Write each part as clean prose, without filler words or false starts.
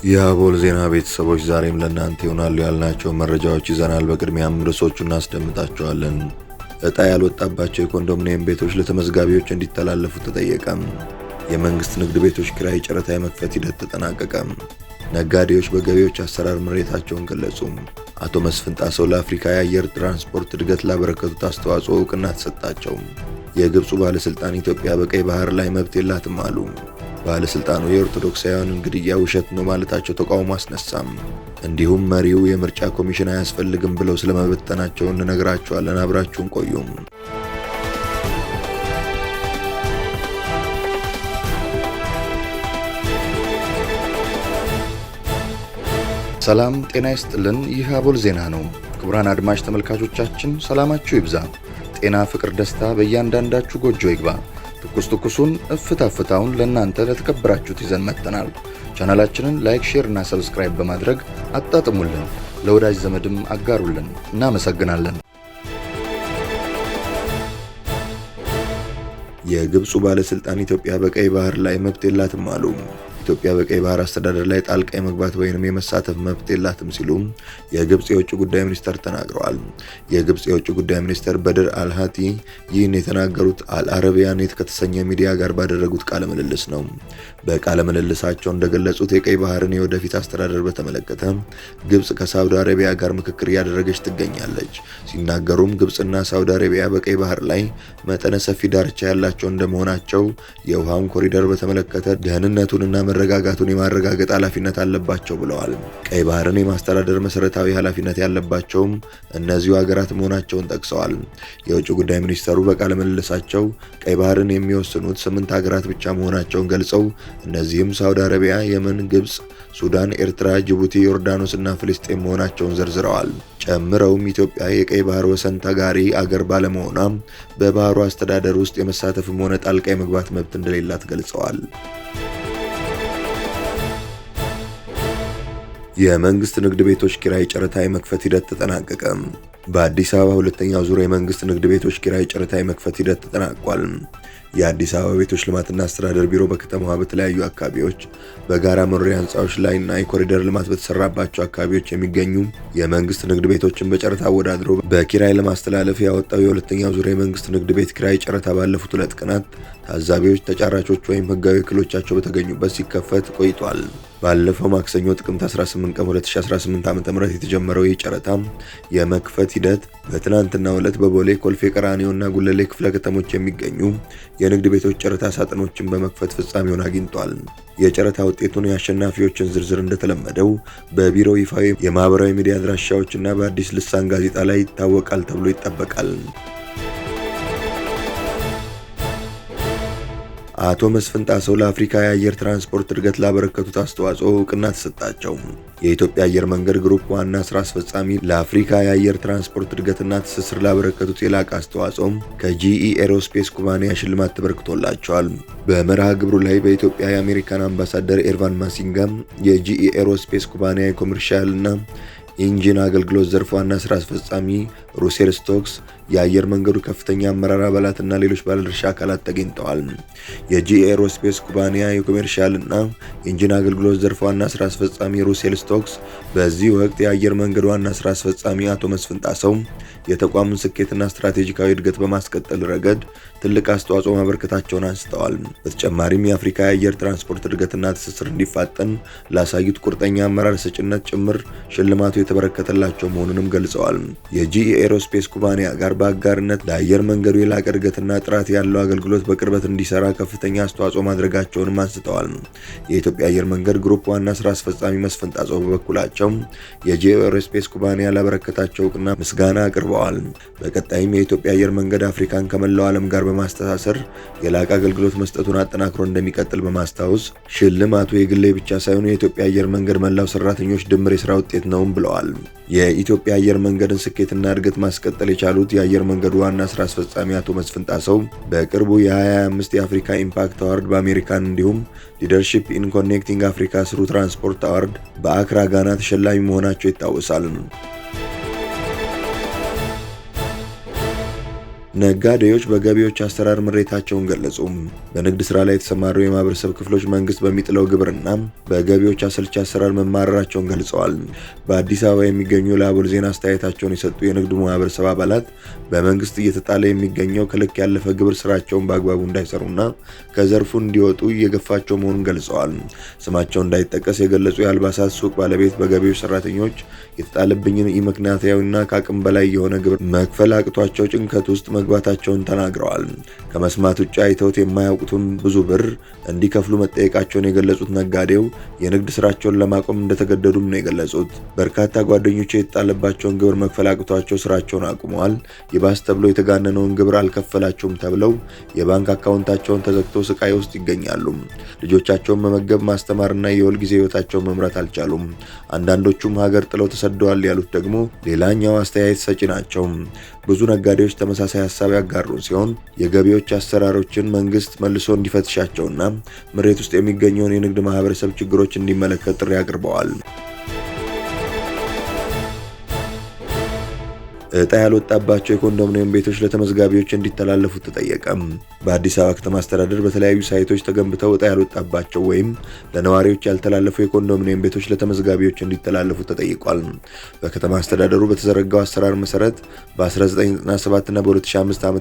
የአቦል ዜና ቤተሰቦች ዛሬም ለእናንተ ይሆናሉ ያልናቸው መረጃዎች ይዘናል። በቅድሚያም ርዕሶቹን እናስደምጣቸዋለን። እጣ ያልወጣባቸው የኮንዶሚኒየም ቤቶች ለተመዝጋቢዎች እንዲተላለፉ ተጠየቀ። የመንግስት ንግድ ቤቶች ኪራይ ጨረታ የመክፈት ሂደት ተጠናቀቀ። ነጋዴዎች በገቢዎች አሰራር ምሬታቸውን ገለጹ። አቶ መስፍን ጣሰው ለአፍሪካ የአየር ትራንስፖርት እድገት ላበረከቱት አስተዋጽኦ እውቅና ተሰጣቸው። የግብፁ ባለስልጣን ኢትዮጵያ በቀይ ባህር ላይ መብት የላትም አሉ። ባለስልጣኑ የኦርቶዶክሳውያንን ግድያ ውሸት ነው ማለታቸው ተቃውሞ አስነሳም። እንዲሁም መሪው የምርጫ ኮሚሽን አያስፈልግም ብለው ስለመበተናቸው እንነግራችኋለን። አብራችሁን ቆዩም። ሰላም ጤና ይስጥልን። ይህ አቦል ዜና ነው። ክቡራን አድማጭ ተመልካቾቻችን ሰላማችሁ ይብዛ፣ ጤና፣ ፍቅር፣ ደስታ በእያንዳንዳችሁ ጎጆ ይግባ። ትኩሱን እፍታውን ለእናንተ ለተከበራችሁት ይዘን መጥተናል። ቻናላችንን ላይክ፣ ሼር እና ሰብስክራይብ በማድረግ አጣጥሙልን፣ ለወዳጅ ዘመድም አጋሩልን። እናመሰግናለን። የግብፁ ባለስልጣን ኢትዮጵያ በቀይ ባህር ላይ መብት የላትም አሉ። ኢትዮጵያ በቀይ ባህር አስተዳደር ላይ ጣልቃ የመግባት ወይንም የመሳተፍ መብት የላትም ሲሉ የግብፅ የውጭ ጉዳይ ሚኒስተር ተናግረዋል። የግብፅ የውጭ ጉዳይ ሚኒስተር በድር አልሃቲ ይህን የተናገሩት አልአረቢያ ኔት ከተሰኘ ሚዲያ ጋር ባደረጉት ቃለ ምልልስ ነው። በቃለ ምልልሳቸው እንደገለጹት የቀይ ባህርን የወደፊት አስተዳደር በተመለከተ ግብፅ ከሳውዲ አረቢያ ጋር ምክክር እያደረገች ትገኛለች። ሲናገሩም ግብፅና ሳውዲ አረቢያ በቀይ ባህር ላይ መጠነ ሰፊ ዳርቻ ያላቸው እንደመሆናቸው የውሃውን ኮሪደር በተመለከተ ደህንነቱንና መረጋጋቱን የማረጋገጥ ኃላፊነት አለባቸው ብለዋል። ቀይ ባህርን የማስተዳደር መሰረታዊ ኃላፊነት ያለባቸውም እነዚሁ ሀገራት መሆናቸውን ጠቅሰዋል። የውጭ ጉዳይ ሚኒስተሩ በቃለ ምልልሳቸው ቀይ ባህርን የሚወስኑት 8 ሀገራት ብቻ መሆናቸውን ገልጸው እነዚህም ሳውዲ አረቢያ፣ የመን፣ ግብፅ፣ ሱዳን፣ ኤርትራ፣ ጅቡቲ፣ ዮርዳኖስ እና ፍልስጤም መሆናቸውን ዘርዝረዋል። ጨምረውም ኢትዮጵያ የቀይ ባህር ወሰን ተጋሪ አገር ባለመሆኗ በባህሩ አስተዳደር ውስጥ የመሳተፍም ሆነ ጣልቃ የመግባት መብት እንደሌላት ገልጸዋል። የመንግስት ንግድ ቤቶች ኪራይ ጨረታ የመክፈት ሂደት ተጠናቀቀ። በአዲስ አበባ ሁለተኛው ዙር የመንግስት ንግድ ቤቶች ኪራይ ጨረታ የመክፈት ሂደት ተጠናቋል። የአዲስ አበባ ቤቶች ልማትና አስተዳደር ቢሮ በከተማዋ በተለያዩ አካባቢዎች በጋራ መኖሪያ ህንፃዎች ላይ እና የኮሪደር ልማት በተሰራባቸው አካባቢዎች የሚገኙ የመንግስት ንግድ ቤቶችን በጨረታ አወዳድሮ በኪራይ ለማስተላለፍ ያወጣው የሁለተኛው ዙር የመንግስት ንግድ ቤት ኪራይ ጨረታ ባለፉት 2 ቀናት ታዛቢዎች፣ ተጫራቾች ወይም ህጋዊ ወኪሎቻቸው በተገኙበት ሲከፈት ቆይቷል። ባለፈው ማክሰኞ ጥቅምት 18 ቀን 2018 ዓ.ም የተጀመረው ይህ ጨረታ የመክፈት ሂደት በትናንትናው ዕለት በቦሌ፣ ኮልፌ ቀራኒዮ እና ጉለሌ ክፍለ ከተሞች የሚገኙ የንግድ ቤቶች ጨረታ ሳጥኖችን በመክፈት ፍጻሜውን አግኝቷል። የጨረታ ውጤቱን የአሸናፊዎችን ዝርዝር እንደተለመደው በቢሮው ይፋዊ የማህበራዊ ሚዲያ አድራሻዎችና በአዲስ ልሳን ጋዜጣ ላይ ይታወቃል ተብሎ ይጠበቃል። አቶ መስፍን ጣሰው ለአፍሪካ የአየር ትራንስፖርት እድገት ላበረከቱት አስተዋጽኦ እውቅና ተሰጣቸው። የኢትዮጵያ አየር መንገድ ግሩፕ ዋና ስራ አስፈጻሚ ለአፍሪካ የአየር ትራንስፖርት እድገትና ትስስር ላበረከቱት የላቀ አስተዋጽኦ ከጂኢ ኤሮስፔስ ኩባንያ ሽልማት ተበርክቶላቸዋል። በመርሃ ግብሩ ላይ በኢትዮጵያ የአሜሪካን አምባሳደር ኤርቫን ማሲንጋ፣ የጂኢ ኤሮስፔስ ኩባንያ የኮመርሻልና ኢንጂን አገልግሎት ዘርፍ ዋና ስራ አስፈጻሚ ሩሴል ስቶክስ፣ የአየር መንገዱ ከፍተኛ አመራር አባላትና ሌሎች ባለድርሻ አካላት ተገኝተዋል። የጂኢ ኤሮስፔስ ኩባንያ የኮሜርሻልና ኢንጂን አገልግሎት ዘርፍ ዋና ስራ አስፈጻሚ ሩሴል ስቶክስ በዚህ ወቅት የአየር መንገዱ ዋና ስራ አስፈጻሚ አቶ መስፍን ጣሰው የተቋሙን ስኬትና ስትራቴጂካዊ እድገት በማስቀጠል ረገድ ትልቅ አስተዋጽኦ ማበርከታቸውን አንስተዋል። በተጨማሪም የአፍሪካ የአየር ትራንስፖርት እድገትና ትስስር እንዲፋጠን ላሳዩት ቁርጠኛ አመራር ሰጭነት ጭምር ሽልማቱ የተበረከተላቸው መሆኑንም ገልጸዋል። የጂኢ ኤሮስፔስ ኩባንያ ጋር በአጋርነት ለአየር መንገዱ የላቀ እድገትና ጥራት ያለው አገልግሎት በቅርበት እንዲሰራ ከፍተኛ አስተዋጽኦ ማድረጋቸውንም አንስተዋል። የኢትዮጵያ አየር መንገድ ግሩፕ ዋና ስራ አስፈጻሚ መስፍን ጣሰው በበኩላቸው የጂኢ ኤሮስፔስ ኩባንያ ላበረከታቸው እውቅና ምስጋና አቅርበዋል። በቀጣይም የኢትዮጵያ አየር መንገድ አፍሪካን ከመላው ዓለም ጋር በማስተሳሰር የላቀ አገልግሎት መስጠቱን አጠናክሮ እንደሚቀጥል በማስታወስ ሽልማቱ የግሌ ብቻ ሳይሆን የኢትዮጵያ አየር መንገድ መላው ሰራተኞች ድምር የስራ ውጤት ነውም ብለዋል። የኢትዮጵያ አየር መንገድን ስኬትና እድገት ማስቀጠል የቻሉት የአየር መንገዱ ዋና ስራ አስፈጻሚ አቶ መስፍን ጣሰው በቅርቡ የ2025 የአፍሪካ ኢምፓክት አዋርድ በአሜሪካን እንዲሁም ሊደርሺፕ ኢን ኮኔክቲንግ አፍሪካ ስሩ ትራንስፖርት አዋርድ በአክራ ጋና ተሸላሚ መሆናቸው ይታወሳል። ነጋዴዎች በገቢዎች አሰራር ምሬታቸውን ገለጹ። በንግድ ስራ ላይ የተሰማሩ የማህበረሰብ ክፍሎች መንግስት በሚጥለው ግብርና በገቢዎች አሰልቺ አሰራር መማረራቸውን ገልጸዋል። በአዲስ አበባ የሚገኙ ለአቦል ዜና አስተያየታቸውን የሰጡ የንግዱ ማህበረሰብ አባላት በመንግስት እየተጣለ የሚገኘው ከልክ ያለፈ ግብር ስራቸውን በአግባቡ እንዳይሰሩና ከዘርፉ እንዲወጡ እየገፋቸው መሆኑን ገልጸዋል። ስማቸው እንዳይጠቀስ የገለጹ የአልባሳት ሱቅ ባለቤት በገቢዎች ሰራተኞች የተጣለብኝን ኢምክንያታዊና ከአቅም በላይ የሆነ ግብር መክፈል አቅቷቸው ጭንቀት ውስጥ መግባታቸውን ተናግረዋል። ከመስማት ውጭ አይተውት የማያውቁትን ብዙ ብር እንዲከፍሉ መጠየቃቸውን የገለጹት ነጋዴው የንግድ ስራቸውን ለማቆም እንደተገደዱም ነው የገለጹት። በርካታ ጓደኞች የተጣለባቸውን ግብር መክፈል አቅቷቸው ስራቸውን አቁመዋል። ይባስ ተብሎ የተጋነነውን ግብር አልከፈላቸውም ተብለው የባንክ አካውንታቸውን ተዘግቶ ስቃይ ውስጥ ይገኛሉ። ልጆቻቸውን መመገብ፣ ማስተማርና የወል ጊዜ ህይወታቸውን መምራት አልቻሉም። አንዳንዶቹም ሀገር ጥለው ተሰደዋል ያሉት ደግሞ ሌላኛው አስተያየት ሰጪ ናቸው። ብዙ ነጋዴዎች ተመሳሳይ ሀሳብ ያጋሩ ሲሆን የገቢዎች አሰራሮችን መንግስት መልሶ እንዲፈትሻቸውና መሬት ውስጥ የሚገኘውን የንግድ ማህበረሰብ ችግሮች እንዲመለከት ጥሪ አቅርበዋል። እጣ ያልወጣባቸው የኮንዶሚኒየም ቤቶች ለተመዝጋቢዎች እንዲተላለፉ ተጠየቀ። በአዲስ አበባ ከተማ አስተዳደር በተለያዩ ሳይቶች ተገንብተው እጣ ያልወጣባቸው ወይም ለነዋሪዎች ያልተላለፉ የኮንዶሚኒየም ቤቶች ለተመዝጋቢዎች እንዲተላለፉ ተጠይቋል። በከተማ አስተዳደሩ በተዘረጋው አሰራር መሰረት በ1997 እና በ2005 ዓ.ም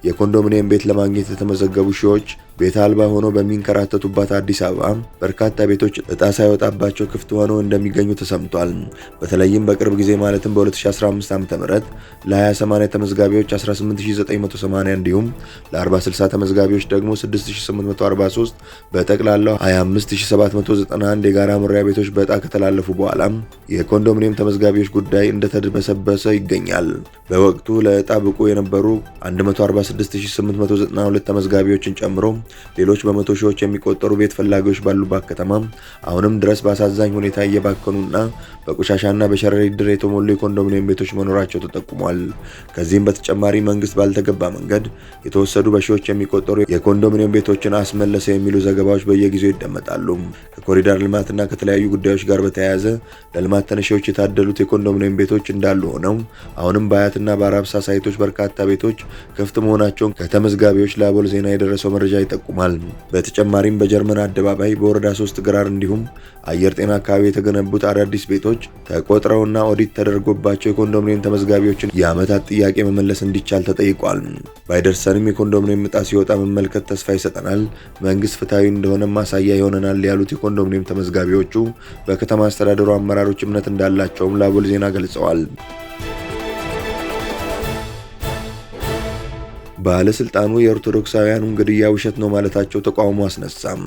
የኮንዶሚኒየም ቤት ለማግኘት የተመዘገቡ ሺዎች ቤት አልባ ሆነው በሚንከራተቱባት አዲስ አበባ በርካታ ቤቶች እጣ ሳይወጣባቸው ክፍት ሆነው እንደሚገኙ ተሰምቷል። በተለይም በቅርብ ጊዜ ማለትም በ2015 ዓ.ም ለ20/80 ተመዝጋቢዎች 18980 እንዲሁም ለ40/60 ተመዝጋቢዎች ደግሞ 6843 በጠቅላላው 25791 የጋራ መኖሪያ ቤቶች በዕጣ ከተላለፉ በኋላ የኮንዶሚኒየም ተመዝጋቢዎች ጉዳይ እንደተድበሰበሰ ይገኛል። በወቅቱ ለዕጣ ብቁ የነበሩ 146892 ተመዝጋቢዎችን ጨምሮ ሌሎች በመቶ ሺዎች የሚቆጠሩ ቤት ፈላጊዎች ባሉባት ከተማ አሁንም ድረስ በአሳዛኝ ሁኔታ እየባከኑና በቆሻሻና በሸረሪት ድር የተሞሉ የኮንዶሚኒየም ቤቶች መኖራቸው ተጠቁሟል። ከዚህም በተጨማሪ መንግስት ባልተገባ መንገድ የተወሰዱ በሺዎች የሚቆጠሩ የኮንዶሚኒየም ቤቶችን አስመለሰ የሚሉ ዘገባዎች በየጊዜው ይደመጣሉ። ከኮሪደር ልማትና ከተለያዩ ጉዳዮች ጋር በተያያዘ ለልማት ተነሺዎች የታደሉት የኮንዶሚኒየም ቤቶች እንዳሉ ሆነው አሁንም በአያትና በአራብሳ ሳይቶች በርካታ ቤቶች ክፍት መሆናቸውን ከተመዝጋቢዎች ለአቦል ዜና የደረሰው መረጃ ይጠቁማል። በተጨማሪም በጀርመን አደባባይ በወረዳ 3 ግራር እንዲሁም አየር ጤና አካባቢ የተገነቡት አዳዲስ ቤቶች ተቆጥረውና ኦዲት ተደርጎባቸው የኮንዶሚኒየም ተመዝጋቢዎችን የዓመታት ጥያቄ መመለስ እንዲቻል ተጠይቋል። ባይደርሰንም የኮንዶሚኒየም ዕጣ ሲወጣ መመልከት ተስፋ ይሰጠናል፣ መንግስት ፍትሐዊ እንደሆነ ማሳያ ይሆነናል ያሉት የኮንዶሚኒየም ተመዝጋቢዎቹ በከተማ አስተዳደሩ አመራሮች እምነት እንዳላቸውም ለአቦል ዜና ገልጸዋል። ባለስልጣኑ የኦርቶዶክሳውያኑን ግድያ ውሸት ነው ማለታቸው ተቃውሞ አስነሳም።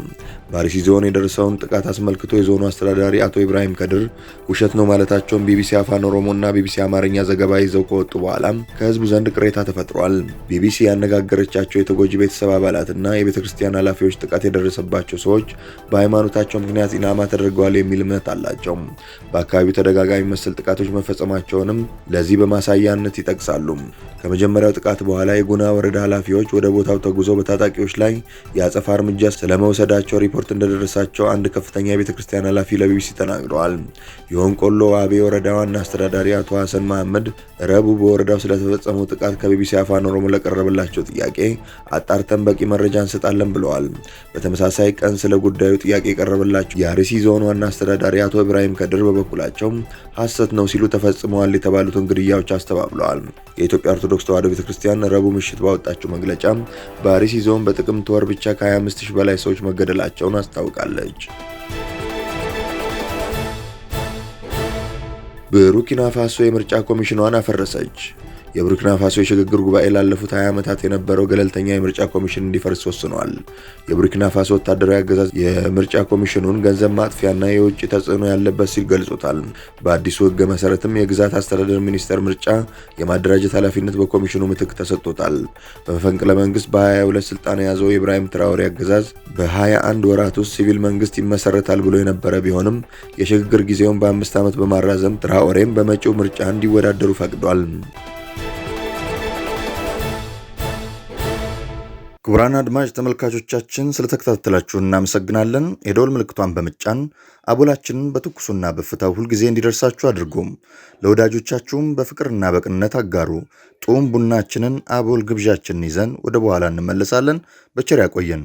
በአርሲ ዞን የደረሰውን ጥቃት አስመልክቶ የዞኑ አስተዳዳሪ አቶ ኢብራሂም ከድር ውሸት ነው ማለታቸውን ቢቢሲ አፋን ኦሮሞና ቢቢሲ አማርኛ ዘገባ ይዘው ከወጡ በኋላ ከህዝቡ ዘንድ ቅሬታ ተፈጥሯል። ቢቢሲ ያነጋገረቻቸው የተጎጂ ቤተሰብ አባላትና የቤተክርስቲያን ኃላፊዎች ጥቃት የደረሰባቸው ሰዎች በሃይማኖታቸው ምክንያት ኢላማ ተደርገዋል የሚል እምነት አላቸው። በአካባቢው ተደጋጋሚ መሰል ጥቃቶች መፈጸማቸውንም ለዚህ በማሳያነት ይጠቅሳሉ። ከመጀመሪያው ጥቃት በኋላ የጉና ወረዳ ኃላፊዎች ወደ ቦታው ተጉዘው በታጣቂዎች ላይ የአጸፋ እርምጃ ስለመውሰዳቸው ሪፖርት እንደደረሳቸው አንድ ከፍተኛ የቤተክርስቲያን ኃላፊ ለቢቢሲ ተናግረዋል። የሆንቆሎ ዋቤ ወረዳ ዋና አስተዳዳሪ አቶ ሐሰን መሐመድ ረቡዕ በወረዳው ስለተፈጸመው ጥቃት ከቢቢሲ አፋን ኦሮሞ ለቀረበላቸው ጥያቄ አጣርተን በቂ መረጃ እንሰጣለን ብለዋል። በተመሳሳይ ቀን ስለ ጉዳዩ ጥያቄ የቀረበላቸው የአርሲ ዞን ዋና አስተዳዳሪ አቶ ኢብራሂም ከድር በበኩላቸው ሐሰት ነው ሲሉ ተፈጽመዋል የተባሉትን ግድያዎች አስተባብለዋል። የኢትዮጵያ ኦርቶዶክስ ተዋሕዶ ቤተክርስቲያን ረቡዕ ምሽት ባወጣችው መግለጫ በአርሲ ዞን በጥቅምት ወር ብቻ ከ25000 በላይ ሰዎች መገደላቸውን አስታውቃለች። ቡርኪና ፋሶ የምርጫ ኮሚሽኗን አፈረሰች። የቡርኪና ፋሶ የሽግግር ጉባኤ ላለፉት 20 ዓመታት የነበረው ገለልተኛ የምርጫ ኮሚሽን እንዲፈርስ ወስኗል። የቡርኪና ፋሶ ወታደራዊ አገዛዝ የምርጫ ኮሚሽኑን ገንዘብ ማጥፊያና የውጭ ተጽዕኖ ያለበት ሲል ገልጾታል። በአዲሱ ሕግ መሰረትም የግዛት አስተዳደር ሚኒስቴር ምርጫ የማደራጀት ኃላፊነት በኮሚሽኑ ምትክ ተሰጥቶታል። በመፈንቅለ መንግስት በ22 ስልጣን የያዘው የኢብራሂም ትራኦሬ አገዛዝ በ21 ወራት ውስጥ ሲቪል መንግስት ይመሰረታል ብሎ የነበረ ቢሆንም የሽግግር ጊዜውን በ5 ዓመት በማራዘም ትራኦሬም በመጪው ምርጫ እንዲወዳደሩ ፈቅዷል። ክቡራን አድማጭ ተመልካቾቻችን ስለተከታተላችሁ እናመሰግናለን። የደወል ምልክቷን በመጫን አቦላችንን በትኩሱና በእፍታው ሁልጊዜ እንዲደርሳችሁ አድርጉም። ለወዳጆቻችሁም በፍቅርና በቅንነት አጋሩ። ጡም ቡናችንን አቦል ግብዣችንን ይዘን ወደ በኋላ እንመለሳለን። በቸር ያቆየን።